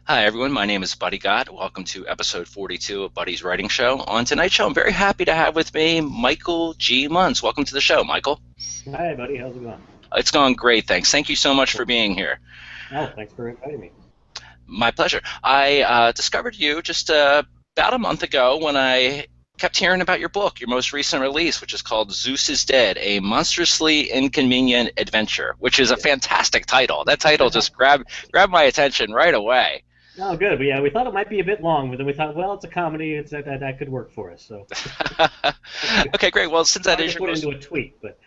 Hi, everyone. My name is Buddy Gott. Welcome to episode 42 of Buddy's Writing Show. On tonight's show, I'm very happy to have with me Michael G. Munz. Welcome to the show, Michael. Hi, buddy. How's it going? It's going great, thanks. Thank you so much for being here. Oh, thanks for inviting me. My pleasure. I discovered you just about a month ago when I kept hearing about your book, your most recent release, which is called Zeus is Dead, A Monstrously Inconvenient Adventure, which is a Yeah. fantastic title. That title just grabbed my attention right away. Oh, good. But yeah, we thought it might be a bit long, but then we thought, well, it's a comedy. It's that could work for us. So Okay, great. Well, since that hard to is your put most into a tweet, but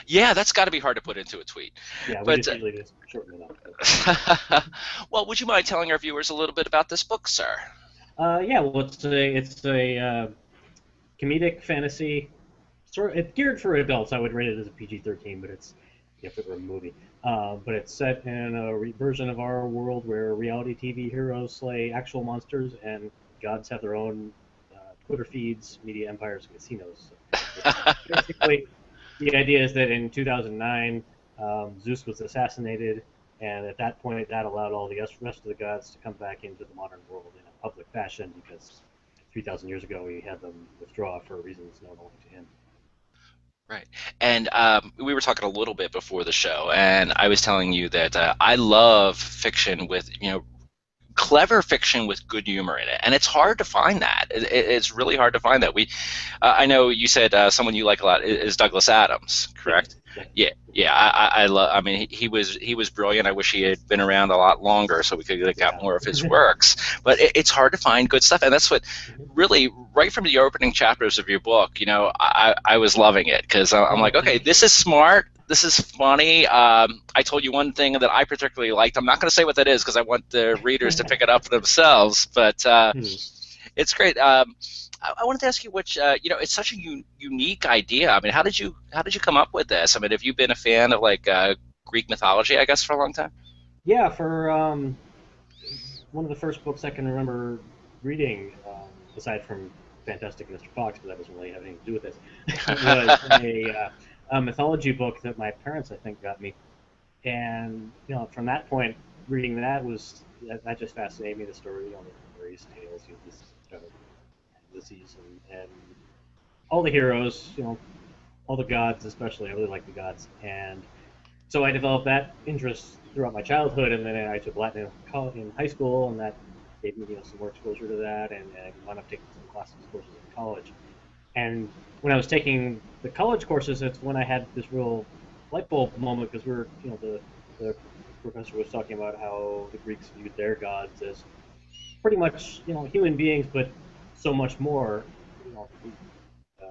yeah, that's got to be hard to put into a tweet. yeah, we But just usually just shorten it up. well, would you mind telling our viewers a little bit about this book, sir? Yeah, well, it's a comedic fantasy. It's geared for adults. I would rate it as a PG-13, but it's if it were a movie. But it's set in a version of our world where reality TV heroes slay actual monsters and gods have their own Twitter feeds, media empires, and casinos. So basically, the idea is that in 2009, Zeus was assassinated, and at that point, that allowed all the rest of the gods to come back into the modern world in a public fashion because 3,000 years ago we had them withdraw for reasons known only to him. Right. And we were talking a little bit before the show, and I was telling you that I love fiction with, clever fiction with good humor in it, and it's hard to find that. It's really hard to find that. I know you said someone you like a lot is Douglas Adams, correct? Yes. Yeah. Yeah, yeah. I love. I mean, he was brilliant. I wish he had been around a lot longer so we could have got Yeah. more of his works. But it's hard to find good stuff, and that's what really right from the opening chapters of your book. I was loving it because I'm Oh, like, okay, thank you. this is smart. This is funny. I told you one thing that I particularly liked. I'm not going to say what that is because I want the readers to pick it up for themselves. But Hmm. it's great. I wanted to ask you, which it's such a unique idea. I mean, how did you come up with this? I mean, have you been a fan of like Greek mythology, I guess, for a long time? Yeah, for one of the first books I can remember reading, aside from Fantastic Mr. Fox, but that doesn't really have anything to do with this, was a mythology book that my parents, I think, got me. And from that point, reading that just fascinated me. The story, the various tales, this kind of Ulysses and all the heroes, all the gods, especially. I really like the gods, and so I developed that interest throughout my childhood, and then I took Latin in high school, and that gave me some more exposure to that, and I wound up taking some classes courses in college. And when I was taking the college courses, it's when I had this real light bulb moment because the professor was talking about how the Greeks viewed their gods as pretty much human beings, but so much more, you know, uh,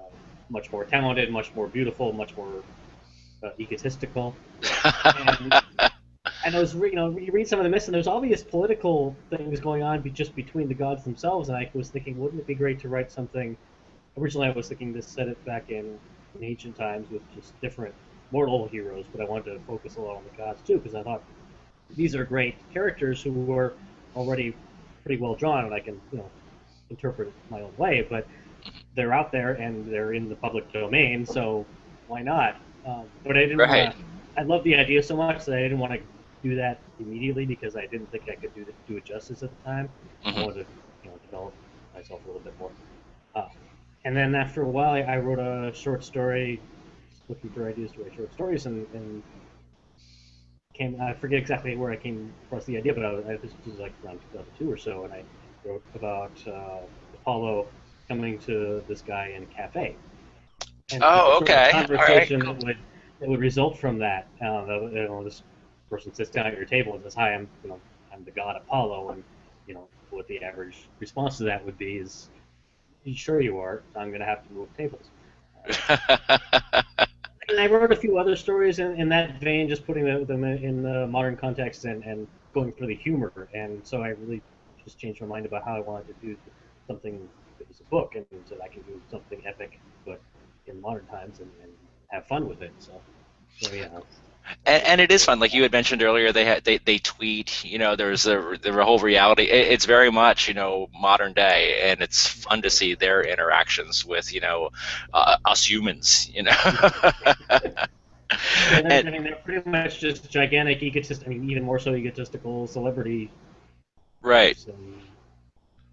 much more talented, much more beautiful, much more egotistical, and I was, you read some of the myths, and there's obvious political things going on just between the gods themselves. And I was thinking, wouldn't it be great to write something? Originally, I was thinking to set it back in ancient times with just different mortal heroes, but I wanted to focus a lot on the gods too, because I thought these are great characters who were already pretty well drawn, and I can, interpret it my own way. But they're out there and they're in the public domain, so why not? But I didn't want Right. to. I love the idea so much that I didn't want to do that immediately because I didn't think I could do it justice at the time. I Hmm. wanted to, develop myself a little bit more. Uh, and then after a while, I wrote a short story, looking for ideas to write short stories, and came. I forget exactly where I came across the idea, but this was like around 2002 or so, and I wrote about Apollo coming to this guy in a cafe, and the Oh, sort of okay. All right. conversation Cool. that would result from that. This person sits down at your table and says, "Hi, I'm the god Apollo," and what the average response to that would be is, "Sure you are. I'm going to have to move tables." And I wrote a few other stories in that vein, just putting them in the modern context and going for the humor. And so I really just changed my mind about how I wanted to do something that was a book, and so I can do something epic, but in modern times, and have fun with it. So yeah, that's And it is where fun, it's like you at. had mentioned earlier. They tweet. There's the whole reality. It's very much modern day, and it's fun to see their interactions with us humans. Yeah, And they're pretty much just gigantic egotist. I mean, even more so egotistical celebrity Right. and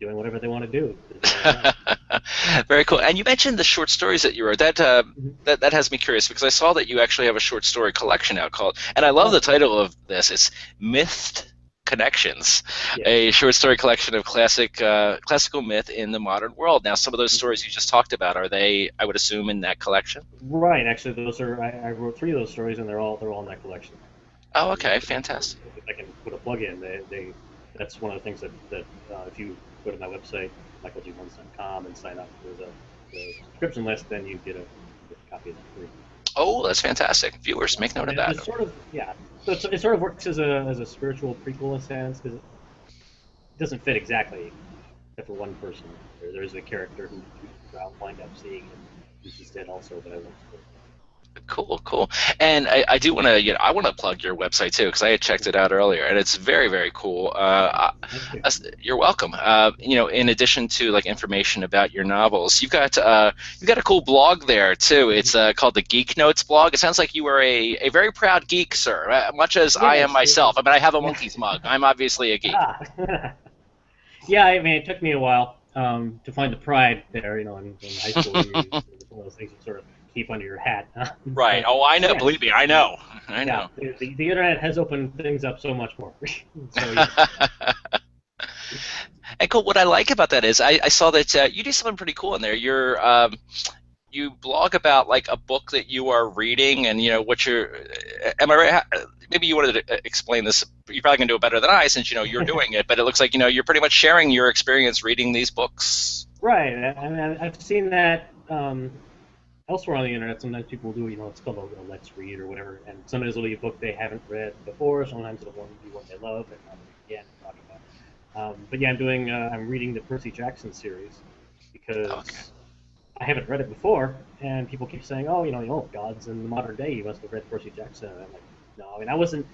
doing whatever they want to do. Why not? Very cool. And you mentioned the short stories that you wrote. Mhm. That has me curious because I saw that you actually have a short story collection out called, and I love the Oh, title of this. It's Mythed Connections, yes. a short story collection of classical myth in the modern world. Now, some of those Mhm. stories you just talked about, are they, I would assume, in that collection? Right. Actually, those are I wrote three of those stories, and they're all in that collection. Oh, And okay, fantastic. if I can put a plug in, they that's one of the things that if you go to my website michaelgmunz.com and sign up for the subscription list, then you get a copy of that free. Oh, that's fantastic. Viewers, make note And of that. it's sort of yeah, so it sort of works as a spiritual prequel in a sense because it doesn't fit exactly except for one person. There's a character who I'll wind up seeing and who's just dead also, but I won't spoil Cool, cool. And I do want to, I want to plug your website too because I had checked it out earlier, and it's very, very cool. Thank you. You're welcome. In addition to like information about your novels, you've got a cool blog there too. It's called the Geek Notes blog. It sounds like you are a very proud geek, sir, much as I am Yes. myself. I mean, I have a Yeah. monkey's mug. I'm obviously a geek. Ah. Yeah, I mean, it took me a while to find the pride there. You know, in high school, it's one of those things you sort of keep under your hat. Right. But Oh, I know. yes, Believe me, I know. I yeah, know. the internet has opened things up so much more. So yes, And cool. What I like about that is I saw that you do something pretty cool in there. You blog about like a book that you are reading, and what you're. Am I right? Maybe you wanted to explain this. You're probably gonna do it better than I, since you're doing it. But it looks like you're pretty much sharing your experience reading these books. right. I mean, I've seen that elsewhere on the internet. Sometimes people do, it's called a let's read or whatever, and sometimes it'll be a book they haven't read before. Sometimes it'll be one they love and again talk about. But yeah, I'm reading the Percy Jackson series Okay. because I haven't read it before, and people keep saying, "Oh, gods in the modern day, you must have read Percy Jackson." And I'm like, no, I mean, I wasn't.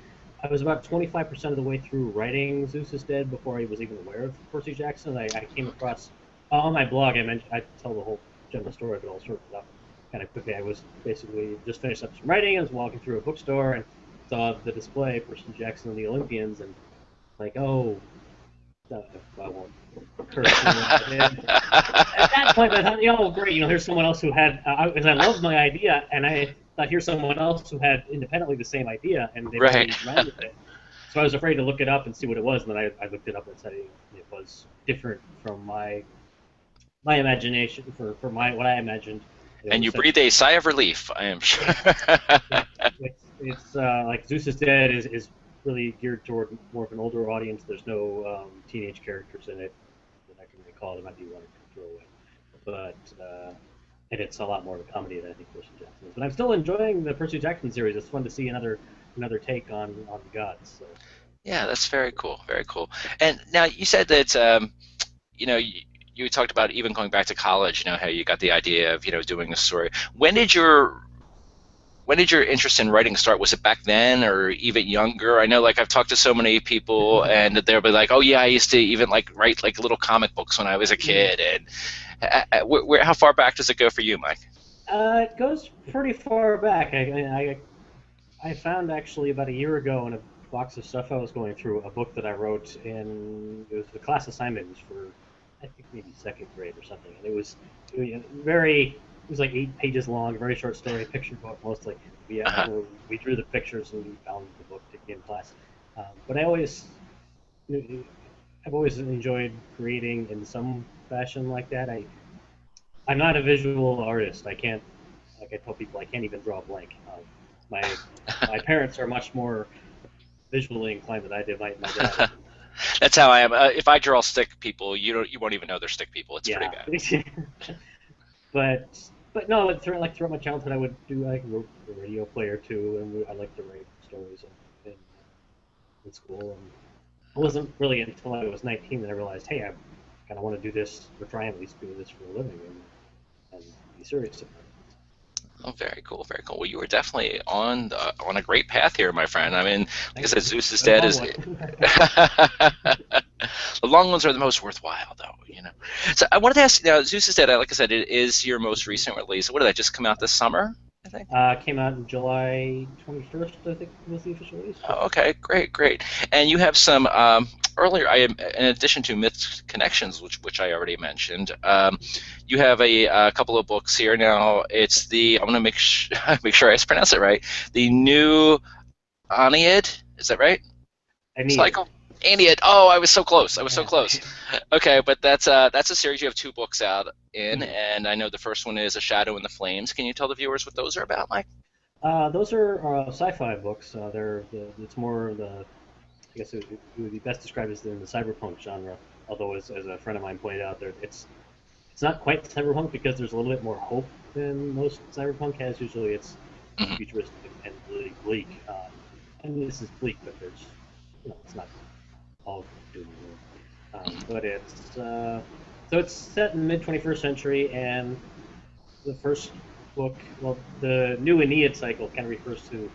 I was about 25% of the way through writing Zeus is Dead before I was even aware of Percy Jackson. I came across on my blog. I tell the whole general story, but I'll sort it out kind of quickly. I was basically just finished up some writing. I was walking through a bookstore and saw the display Percy Jackson and the Olympians, and like, oh, no, I won't curse anyone. At that point, I thought, great, here's someone else who had, because I loved my idea, and I thought here's someone else who had independently the same idea, and they've Right. already ran with it. So I was afraid to look it up and see what it was, and then I looked it up and said it was different from my imagination for my what I imagined. It And was you such breathe a sigh of relief, I am sure. yeah, yeah. It's like Zeus is Dead is really geared toward more of an older audience. There's no teenage characters in it that I can recall. There might be one or two throwaway, but and it's a lot more of a comedy than I think Percy Jackson is. But I'm still enjoying the Percy Jackson series. It's fun to see another take on the gods. So Yeah, that's very cool. Very cool. And now you said that you know you, you talked about even going back to college. How you got the idea of doing a story. When did your interest in writing start? Was it back then or even younger? I know, like, I've talked to so many people, and they'll be like, "Oh yeah, I used to even like write like little comic books when I was a kid." And how far back does it go for you, Mike? it goes pretty far back. I found actually about a year ago in a box of stuff I was going through a book that I wrote in it was the class assignment. It was for I think maybe second grade or something, and it was very it was like 8 pages long, very short story, picture book mostly. Uh-huh. We drew the pictures and we found the book in class. But I've always enjoyed creating in some fashion like that. I'm not a visual artist. I can't like I tell people I can't even draw a blank. My my parents are much more visually inclined than I did. My dad, That's how I am. If I draw stick people, you won't even know they're stick people. It's pretty yeah, bad. but but no, throughout my childhood, I wrote a radio play or two, and I like to write stories in school. And it wasn't really until I was 19 that I realized, hey, I kind of want to do this, or try and at least do this for a living, and be serious about it. Oh, very cool, very cool. Well, you were definitely on a great path here, my friend. I mean, like I Thank said, you. Zeus is Been a dead long is. one. The long ones are the most worthwhile, though. So I wanted to ask. Now, Zeus is dead. Like I said, it is your most recent release. What did that just come out this summer? I think. Came out in July 21st, I think was the official release. Yeah. Oh, okay, great, great. And you have some earlier, in addition to Myths Connections, which I already mentioned, you have a couple of books here now. It's the, I'm going to make sure I pronounce it right. The new Aeneid, is that right? I need it. Cycle. Aeneid. Oh, I was so close. I was so Yeah. close. Okay, but that's a series. You have two books out in, Mhm. and I know the first one is A Shadow in the Flames. Can you tell the viewers what those are about, Mike? Those are sci-fi books. It's more the I guess it would be best described as in the cyberpunk genre. Although, as a friend of mine pointed out, it's not quite cyberpunk because there's a little bit more hope than most cyberpunk has. Usually, it's Hmm. futuristic and really bleak. And this is bleak, but it's not all doom and gloom. Hmm. But it's set in the mid 21st century, and the first book, well, the new Aeneid cycle kind of refers to.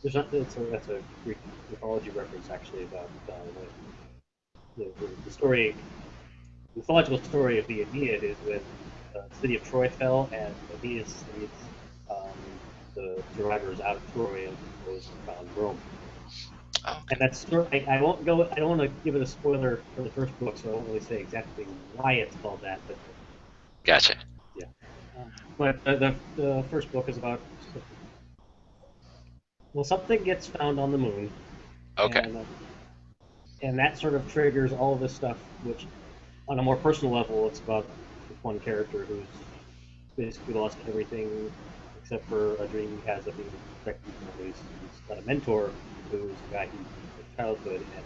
That's a Greek mythology reference actually about the story, the mythological story of the Aeneid is when the city of Troy fell and Aeneas leads the survivors out of Troy and goes and found Rome. And Okay, that's story. I won't go. I don't want to give it a spoiler for the first book, so I won't really say exactly why it's called that. But gotcha. yeah, but the first book is about well, something gets found on the moon, Okay. and that sort of triggers all of this stuff. Which, on a more personal level, it's about this one character who's basically lost everything except for a dream he has of being protected. He's got a mentor who's a guy he from childhood, and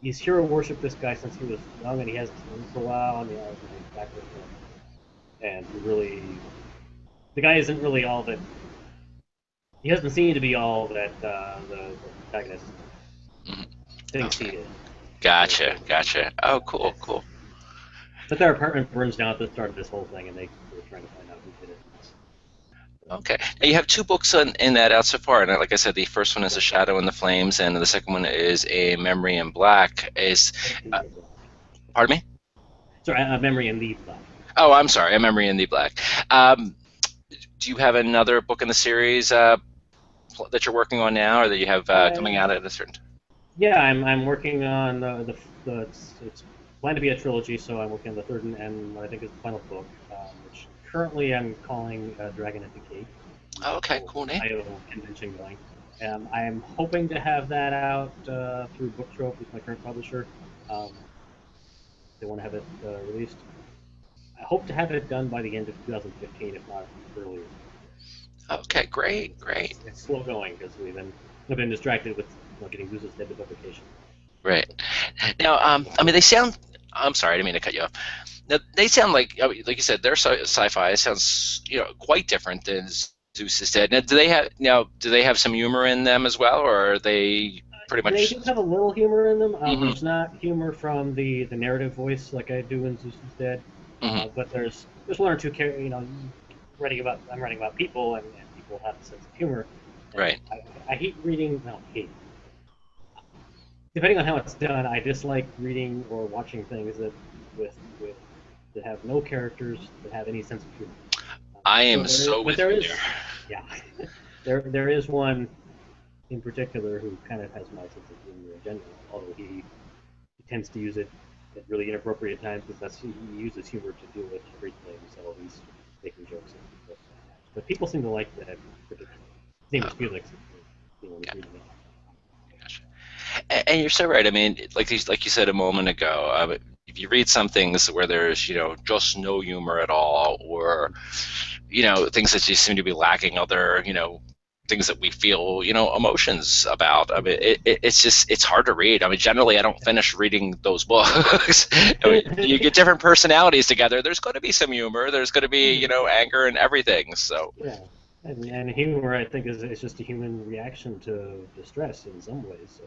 he's hero worshipped this guy since he was young, and he hasn't seen him for a while, and he's back with him, and the guy isn't really all that. He doesn't seem to be all that the protagonist Hmm. thinks he Okay. is. Gotcha. Gotcha. Oh, cool. It's Cool. but their apartment burns down at the start of this whole thing, and they're trying to find out who did it. Okay. Now you have two books in that out so far, and like I said, the first one is Yeah, A Shadow in the Flames, and the second one is A Memory in Black. Uh, pardon me? sorry, a memory in the black. Oh, I'm sorry, A Memory in the Black. Um, do you have another book in the series that you're working on now, or that you have coming Uh, out at a certain? yeah, I'm working on it's planned to be a trilogy, so I'm working on the third and what I think is the final book, which currently I'm calling Dragon at the Gate. Oh, okay, Whole cool name. IO convention going. I'm hoping to have that out through Book Trope, who's my current publisher. Um, they want to have it released. I hope to have it done by the end of 2015, if not earlier. Okay, great, great. It's slow going because we've been distracted with getting Gooses Dead to publication. Right. Now, I mean, they sound. I'm sorry, I didn't mean to cut you off. Now, they sound like, I mean, like you said, they're sci-fi. It sounds, quite different than Zeus is Dead. Now, do they have some humor in them as well, or are they pretty They much? do have a little humor in them. Hmm. There's not humor from the narrative voice like I do in Zeus is Dead, Hmm. but there's one or two I'm writing about people, and people have a sense of humor, and Right. I hate reading. No, hate. Depending on how it's done, I dislike reading or watching things with that have no characters that have any sense of humor. I So am there is, so but with there you there. is, yeah, there is one in particular who kind of has my sense of humor in general, although he tends to use it at really inappropriate times because he uses humor to deal with everything. So he's making jokes at people and that. But people seem to like that particular. His name is Okay. Felix. If anyone is Yeah, reading it. gotcha. And you're so right. I mean, like you said a moment ago, if you read some things where there's just no humor at all, or things that just seem to be lacking other things that we feel emotions about. I mean, it's hard to read. I mean, generally I don't finish reading those books. I mean, you get different personalities together, there's going to be some humor, there's going to be anger and everything. So Yeah, and humor I think is just a human reaction to distress in some ways. So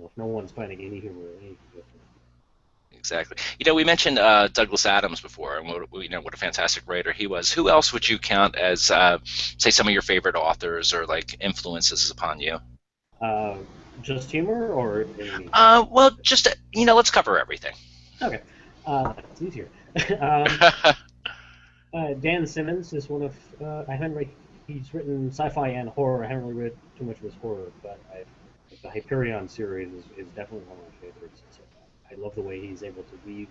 if no one's finding any humor in anything, exactly. We mentioned Douglas Adams before, and what a fantastic writer he was. Who else would you count as, say, some of your favorite authors or like influences upon you? uh, just humor or any. Well, just let's cover everything. Okay, it's easier. um, Dan Simmons is one of I haven't read. He's written sci-fi and horror. I haven't really read too much of his horror, but I've the Hyperion series is definitely one of my favorites. So I love the way he's able to weave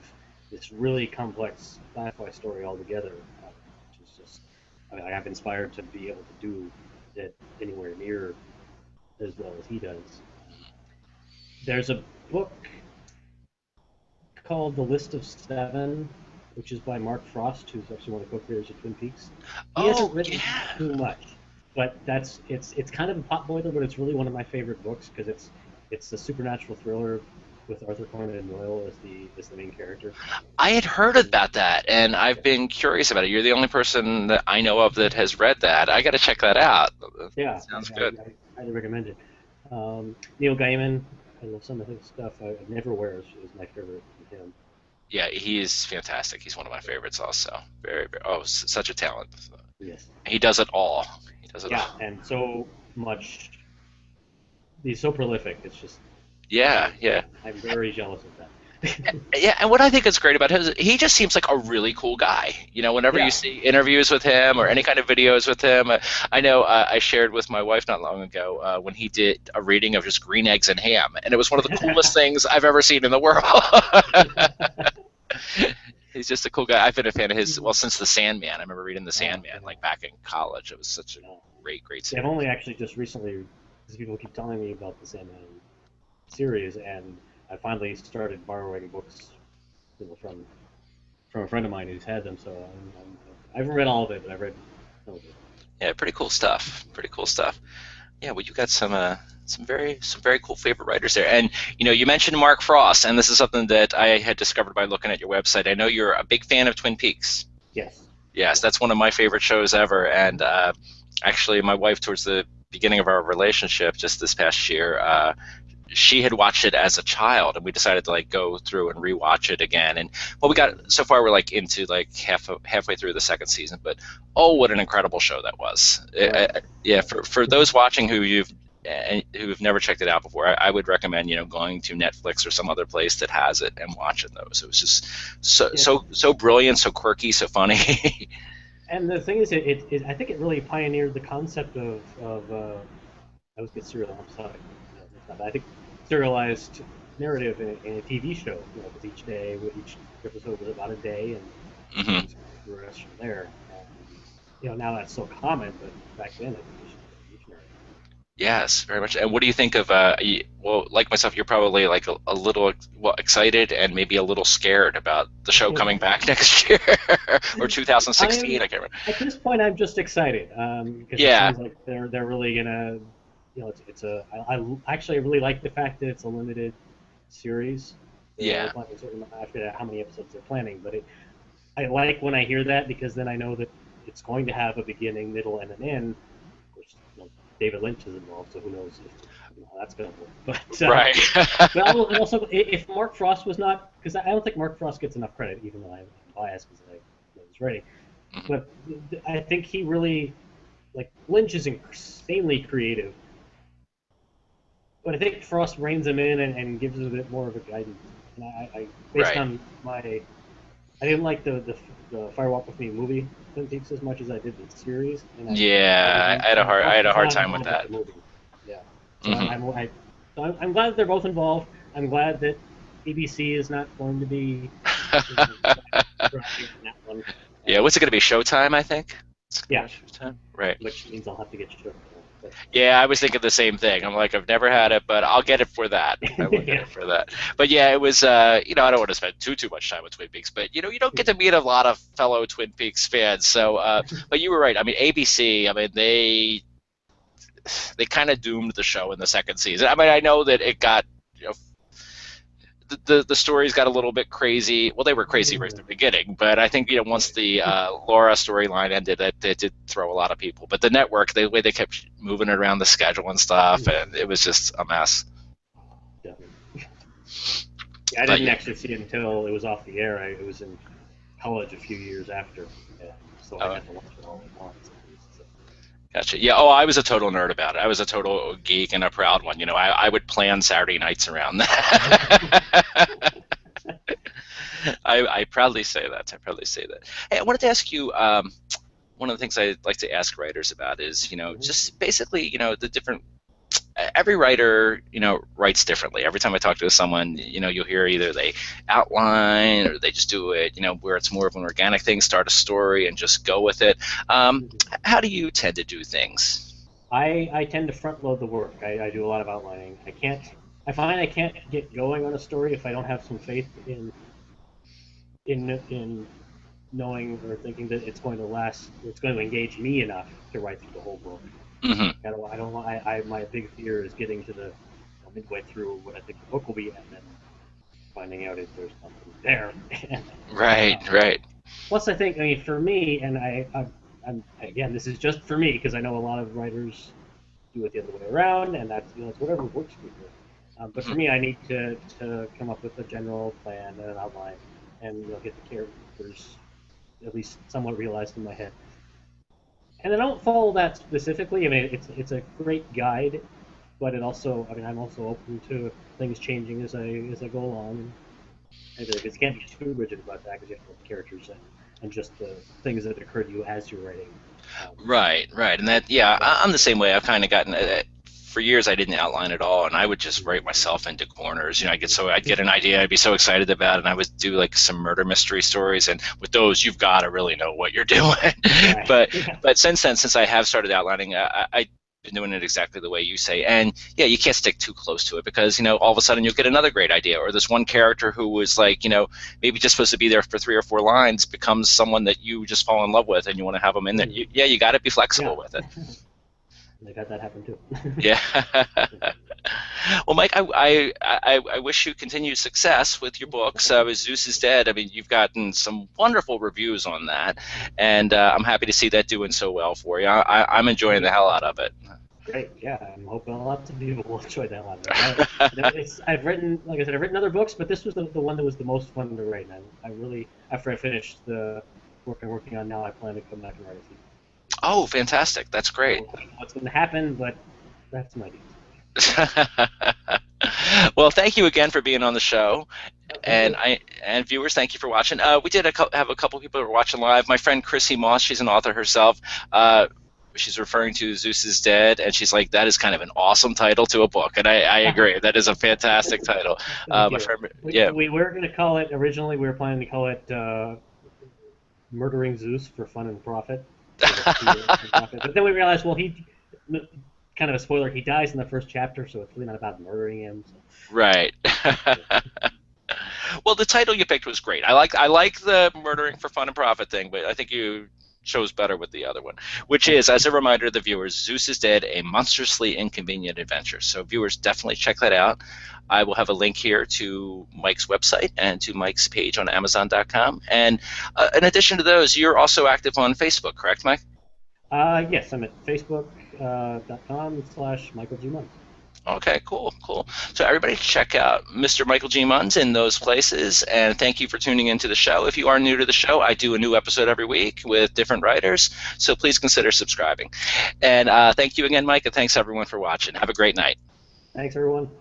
this really complex sci-fi story all together, which is just, I mean, I'm inspired to be able to do it anywhere near as well as he does. There's a book called The List of Seven, which is by Mark Frost, who's actually one of the co-creators of Twin Peaks. He hasn't Oh written yeah. too much, but it's kind of a pot boiler, but it's really one of my favorite books because it's a supernatural thriller with Arthur Conan Doyle as the main character. I had heard And about that, and I've been curious about it. You're the only person that I know of that has read that. I got to check that out. yeah, That sounds good. I highly recommend it. Neil Gaiman, I love some of his stuff. Neverwhere is my favorite from him. Yeah, he is fantastic. He's one of my favorites also. Very, very such a talent. Yes. He does it all. He does it Yeah, all. and so much. He's so prolific. It's just Yeah, yeah. I'm very jealous of that. Yeah, and what I think is great about him is he just seems like a really cool guy. Whenever you Yeah. see interviews with him or any kind of videos with him, I know I shared with my wife not long ago when he did a reading of just green eggs and ham, and it was one of the coolest things I've ever seen in the world. He's just a cool guy. I've been a fan of his since The Sandman. I remember reading The Oh, Sandman like back in college. It was such a no. great, great Yeah, I've series. only actually just recently, because people keep telling me about the Sandman series, and I finally started borrowing books, from a friend of mine who's had them. So I haven't read all of it, but I've read some of it. Yeah, pretty cool stuff. Pretty cool stuff. Yeah, well, you got some very cool favorite writers there, and you mentioned Mark Frost, and this is something that I had discovered by looking at your website. I know you're a big fan of Twin Peaks. Yes. Yes, Yes. that's one of my favorite shows ever, and actually, my wife, towards the beginning of our relationship, just this past year, she had watched it as a child, and we decided to like go through and rewatch it again. And well, we got so far we're like into like halfway through the second season, but oh, what an incredible show that was! Right. Yeah, for those watching who've never checked it out before, I would recommend going to Netflix or some other place that has it and watching those. It was just Yeah. so brilliant, so quirky, so funny. And the thing is, I think it really pioneered the concept of I always get serial. I'm sorry. No, it's not. I think serialized narrative in a TV show. Because each episode was about a day, and Hmm. things progressed from there. Now that's so common, but back then it was revolutionary. Yes, very much. And what do you think of? Well, like myself, you're probably like a little excited and maybe a little scared about the show coming back next year or 2016. I'm I can't remember. At this point, I'm just excited because it Yeah, seems like they're really gonna, it's a. Actually I really like the fact that it's a limited series. They're only yeah, planning a certain amount. I forget how many episodes they're planning, but I like when I hear that because then I know that it's going to have a beginning, middle, and an end. Of course, David Lynch is involved, so who knows if how that's going to work. right. But also, if Mark Frost was not, because I don't think Mark Frost gets enough credit, even though I'm biased because I know he's writing. Mhm. But I think he really, like, Lynch is insanely creative, but I think Frost reins him in and gives it a bit more of a guidance. And based Right. on I didn't like the Fire Walk with Me movie Twin Peaks as much as I did the series, and Yeah, I had a hard not time with involved with that. the movie. Yeah, so Hmm. I'm glad they're both involved. I'm glad that ABC is not going to be driving on that one. Yeah, what's it going to be? Showtime, I think. It's gonna Yeah, be Showtime, right? which means I'll have to get you. But, Yeah, I was thinking the same thing. I'm like, I've never had it, but I'll get it for that. I will get yeah, it for that. But yeah, it was. I don't want to spend too much time with Twin Peaks, but you don't get to meet a lot of fellow Twin Peaks fans. So, but you were right. I mean, ABC. I mean, they kind of doomed the show in the second season. I mean, I know that it got the stories got a little bit crazy. Well, they were crazy right at the beginning, but I think once the Laura storyline ended, it did throw a lot of people. But the network, the way they kept moving around the schedule and stuff, and it was just a mess. definitely. Yeah, I But didn't yeah, actually see it until it was off the air. I was in college a few years after, so I uh, got to watch it all at once. So, gotcha. Yeah. Oh, I was a total nerd about it. I was a total geek and a proud one. I would plan Saturday nights around that. I proudly say that. I proudly say that. Hey, I wanted to ask you. One of the things I like to ask writers about is, mhm. just basically, the different every writer, writes differently. Every time I talk to someone, you'll hear either they outline or they just do it, where it's more of an organic thing, start a story and just go with it. How do you tend to do things? I tend to front load the work. I do a lot of outlining. I find I can't get going on a story if I don't have some faith in knowing or thinking that it's going to last. It's going to engage me enough to write through the whole book. Hmm. I don't. My big fear is getting to the midway through what I think the book will be, and then finding out if there's nothing there. Right, right. Plus, I think, I mean, for me, and I'm again, this is just for me because I know a lot of writers do it the other way around, and that's it's whatever works for you. But for Mhm. me, I need to come up with a general plan and an outline, and get the characters at least somewhat realized in my head. And I don't follow that specifically. I mean, it's a great guide, but it also, I mean, I'm also open to things changing as I go along. And because you can't be too rigid about that because you have to let the characters and just the things that occur to you as you're writing. Um, Right, right. And that, yeah, but I'm the same way. I've kind of gotten for years I didn't outline at all, and I would just write myself into corners. I'd get an idea, I'd be so excited about it, and I would do like some murder mystery stories. And with those, you've got to really know what you're doing. right, but yeah, but since then, since I have started outlining, I've been doing it exactly the way you say. And yeah, you can't stick too close to it because all of a sudden you'll get another great idea, or this one character who was like maybe just supposed to be there for 3 or 4 lines becomes someone that you just fall in love with and you want to have them in there. Yeah, you got to be yeah. flexible with it. I've had that happen too. Yeah. Well, Mike, I wish you continued success with your books. With Zeus is Dead. I mean, you've gotten some wonderful reviews on that, and I'm happy to see that doing so well for you. I'm enjoying the hell out of it. Great, yeah. I'm hoping lots of people will enjoy that one. I've written, like I said, I've written other books, but this was the one that was the most fun to write. And I really, after I finished the work I'm working on now, I plan to come back and write a few. Oh, fantastic! That's I great. don't know what's going to happen, but I have some ideas. Well, thank you again for being on the show, Oh, thank and you. I and viewers, thank you for watching. We did have a couple people who were watching live. My friend Chrissy Moss, she's an author herself. She's referring to Zeus is Dead, and she's like, that is kind of an awesome title to a book, and I agree. That is a fantastic title. Thank My you. friend, yeah, We were going to call it, originally we were planning to call it Murdering Zeus for Fun and Profit. But then we realized, well, kind of a spoiler, he dies in the first chapter, so it's really not about murdering him. So. right. Well, the title you picked was great. I like the murdering for fun and profit thing, but I think you chose better with the other one, which is, as a reminder to the viewers, Zeus is Dead, a monstrously inconvenient adventure. So viewers, definitely check that out. I will have a link here to Mike's website and to Mike's page on Amazon.com. And in addition to those, you're also active on Facebook, correct, Mike? Yes, I'm at facebook.com/Michael G. Munz. Okay, cool, cool. So everybody check out Mr. Michael G. Munz in those places, and thank you for tuning into the show. If you are new to the show, I do a new episode every week with different writers, so please consider subscribing. And thank you again, Mike, and thanks everyone for watching. Have a great night. Thanks, everyone.